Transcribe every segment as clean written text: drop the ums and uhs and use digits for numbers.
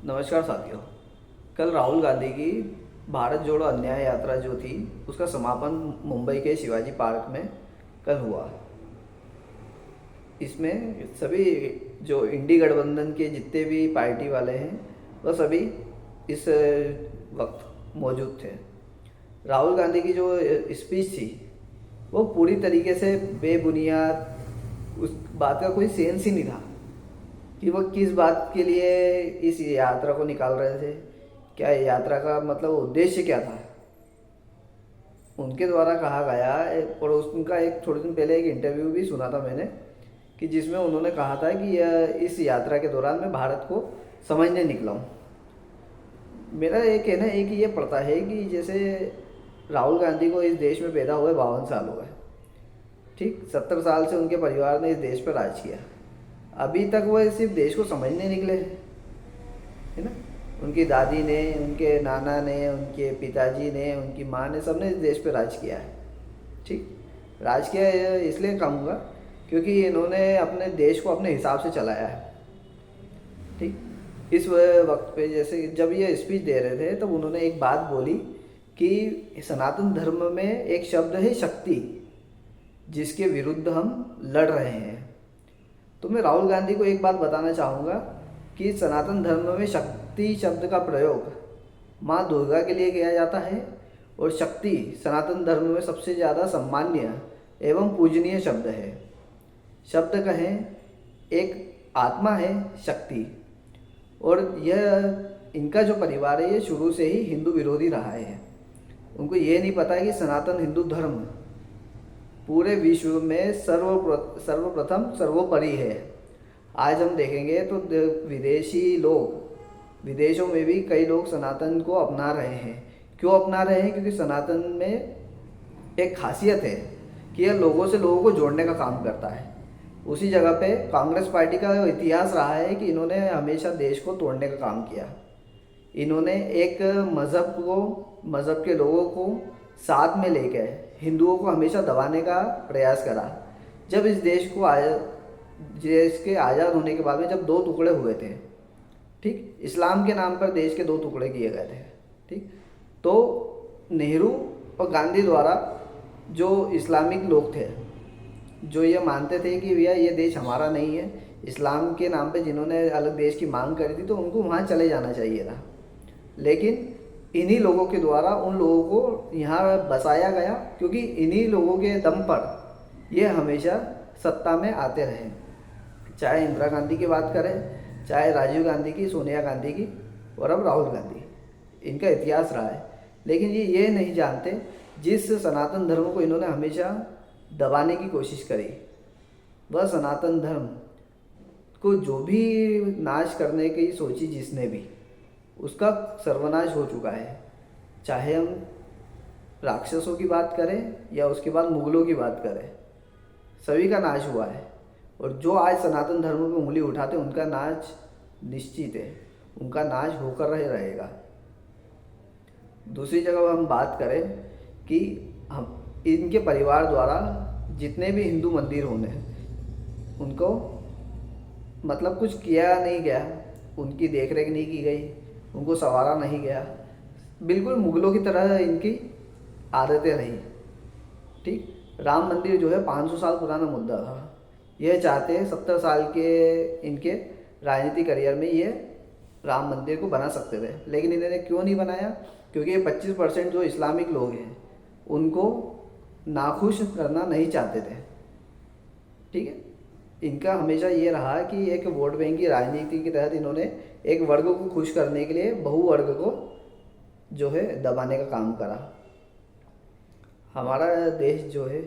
नमस्कार साथियों। कल राहुल गांधी की भारत जोड़ो अन्याय यात्रा जो थी उसका समापन मुंबई के शिवाजी पार्क में कल हुआ। इसमें सभी जो इंडी गठबंधन के जितने भी पार्टी वाले हैं वह सभी इस वक्त मौजूद थे। राहुल गांधी की जो स्पीच थी वो पूरी तरीके से बेबुनियाद, उस बात का कोई सेंस ही नहीं था कि वो किस बात के लिए इस यात्रा को निकाल रहे थे। क्या यात्रा का मतलब उद्देश्य क्या था। उनके द्वारा कहा गया और उनका एक थोड़े दिन पहले एक इंटरव्यू भी सुना था मैंने कि जिसमें उन्होंने कहा था कि इस यात्रा के दौरान मैं भारत को समझने निकला हूँ। मेरा ये कहना एक ये पड़ता है कि जैसे राहुल गांधी को इस देश में पैदा हुए 52 साल हो गए, ठीक 70 साल से उनके परिवार ने इस देश पर राज किया। अभी तक वो सिर्फ देश को समझने निकले है ना। उनकी दादी ने, उनके नाना ने, उनके पिताजी ने, उनकी माँ ने, सबने इस देश पे राज किया है। ठीक, राज किया है इसलिए कहूँगा क्योंकि इन्होंने अपने देश को अपने हिसाब से चलाया है। ठीक, इस वक्त पे जैसे जब ये स्पीच दे रहे थे तब उन्होंने एक बात बोली कि सनातन धर्म में एक शब्द है शक्ति, जिसके विरुद्ध हम लड़ रहे हैं। तो मैं राहुल गांधी को एक बात बताना चाहूँगा कि सनातन धर्म में शक्ति शब्द का प्रयोग माँ दुर्गा के लिए किया जाता है और शक्ति सनातन धर्म में सबसे ज़्यादा सम्मान्य एवं पूजनीय शब्द है। शब्द कहें, एक आत्मा है शक्ति, और यह इनका जो परिवार है ये शुरू से ही हिंदू विरोधी रहा है। उनको ये नहीं पता है कि सनातन हिंदू धर्म पूरे विश्व में सर्वप्रथम सर्वोपरि है। आज हम देखेंगे तो विदेशी लोग, विदेशों में भी कई लोग सनातन को अपना रहे हैं। क्यों अपना रहे हैं? क्योंकि सनातन में एक खासियत है कि यह लोगों से लोगों को जोड़ने का काम करता है। उसी जगह पे कांग्रेस पार्टी का इतिहास रहा है कि इन्होंने हमेशा देश को तोड़ने का काम किया। इन्होंने एक मज़हब के लोगों को साथ में लेकर हिंदुओं को हमेशा दबाने का प्रयास करा। जब इस देश के आज़ाद होने के बाद में जब दो टुकड़े हुए थे, ठीक, इस्लाम के नाम पर देश के दो टुकड़े किए गए थे, ठीक, तो नेहरू और गांधी द्वारा जो इस्लामिक लोग थे, जो ये मानते थे कि भैया ये देश हमारा नहीं है, इस्लाम के नाम पे जिन्होंने अलग देश की मांग करी थी तो उनको वहाँ चले जाना चाहिए था। लेकिन इन्हीं लोगों के द्वारा उन लोगों को यहाँ बसाया गया, क्योंकि इन्हीं लोगों के दम पर ये हमेशा सत्ता में आते रहे। चाहे इंदिरा गांधी की बात करें, चाहे राजीव गांधी की, सोनिया गांधी की, और अब राहुल गांधी, इनका इतिहास रहा है। लेकिन ये नहीं जानते जिस सनातन धर्म को इन्होंने हमेशा दबाने की कोशिश करी, वह सनातन धर्म को जो भी नाश करने की सोची जिसने भी, उसका सर्वनाश हो चुका है। चाहे हम राक्षसों की बात करें या उसके बाद मुगलों की बात करें, सभी का नाश हुआ है। और जो आज सनातन धर्म पे उंगली उठाते उनका नाश निश्चित है, उनका नाश होकर रहेगा। दूसरी जगह हम बात करें कि हम इनके परिवार द्वारा जितने भी हिंदू मंदिर होने उनको मतलब कुछ किया नहीं गया, उनकी देखरेख नहीं की गई, उनको संवारा नहीं गया। बिल्कुल मुगलों की तरह इनकी आदतें रही। ठीक, राम मंदिर जो है 500 साल पुराना मुद्दा था। यह चाहते हैं 70 साल के इनके राजनीतिक करियर में ये राम मंदिर को बना सकते थे, लेकिन इन्होंने क्यों नहीं बनाया? क्योंकि ये 25% जो इस्लामिक लोग हैं उनको नाखुश करना नहीं चाहते थे। ठीक है, इनका हमेशा ये रहा कि एक वोट बैंक की राजनीति के तहत इन्होंने एक वर्ग को खुश करने के लिए बहुवर्ग को जो है दबाने का काम करा। हमारा देश जो है,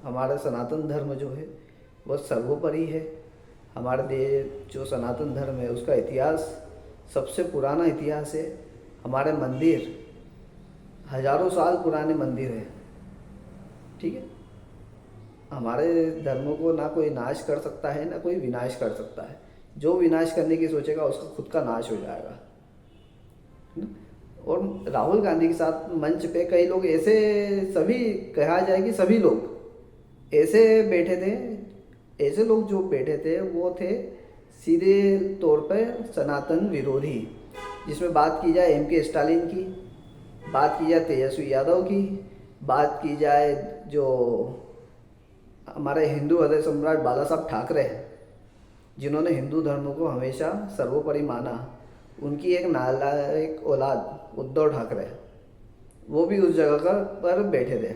हमारा सनातन धर्म जो है वह सर्वोपरि है। हमारे देश जो सनातन धर्म है उसका इतिहास सबसे पुराना इतिहास है। हमारे मंदिर हजारों साल पुराने मंदिर हैं। ठीक है, हमारे धर्म को ना कोई नाश कर सकता है ना कोई विनाश कर सकता है। जो विनाश करने की सोचेगा उसका खुद का नाश हो जाएगा। और राहुल गांधी के साथ मंच पे कई लोग ऐसे, सभी कहा जाए कि सभी लोग ऐसे बैठे थे, ऐसे लोग जो बैठे थे वो थे सीधे तौर पर सनातन विरोधी। जिसमें बात की जाए एम के स्टालिन की, बात की जाए तेजस्वी यादव की, बात की जाए जो हमारे हिंदू हृदय सम्राट बाला साहब ठाकरे हैं, जिन्होंने हिंदू धर्म को हमेशा सर्वोपरि माना, उनकी एक नालायक औलाद उद्धव ठाकरे, वो भी उस जगह पर बैठे थे।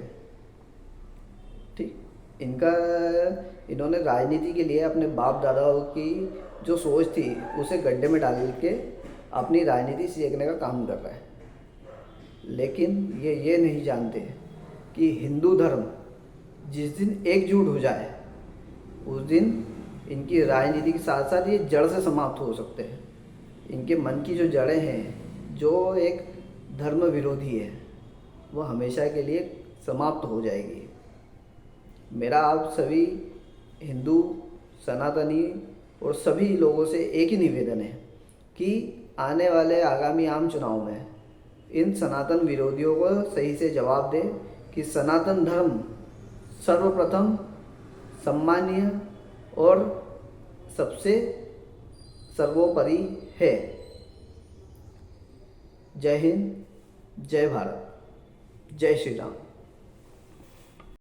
ठीक, इनका इन्होंने राजनीति के लिए अपने बाप दादाओं की जो सोच थी उसे गड्ढे में डाल के अपनी राजनीति सीखने का काम कर रहा है। लेकिन ये नहीं जानते कि हिंदू धर्म जिस दिन एकजुट हो जाए उस दिन इनकी राजनीति के साथ साथ ये जड़ से समाप्त हो सकते हैं। इनके मन की जो जड़ें हैं, जो एक धर्म विरोधी है, वो हमेशा के लिए समाप्त हो जाएगी। मेरा आप सभी हिंदू सनातनी और सभी लोगों से एक ही निवेदन है कि आने वाले आगामी आम चुनाव में इन सनातन विरोधियों को सही से जवाब दें कि सनातन धर्म सर्वप्रथम, सम्मानीय और सबसे सर्वोपरि है। जय हिंद, जय भारत, जय श्री राम।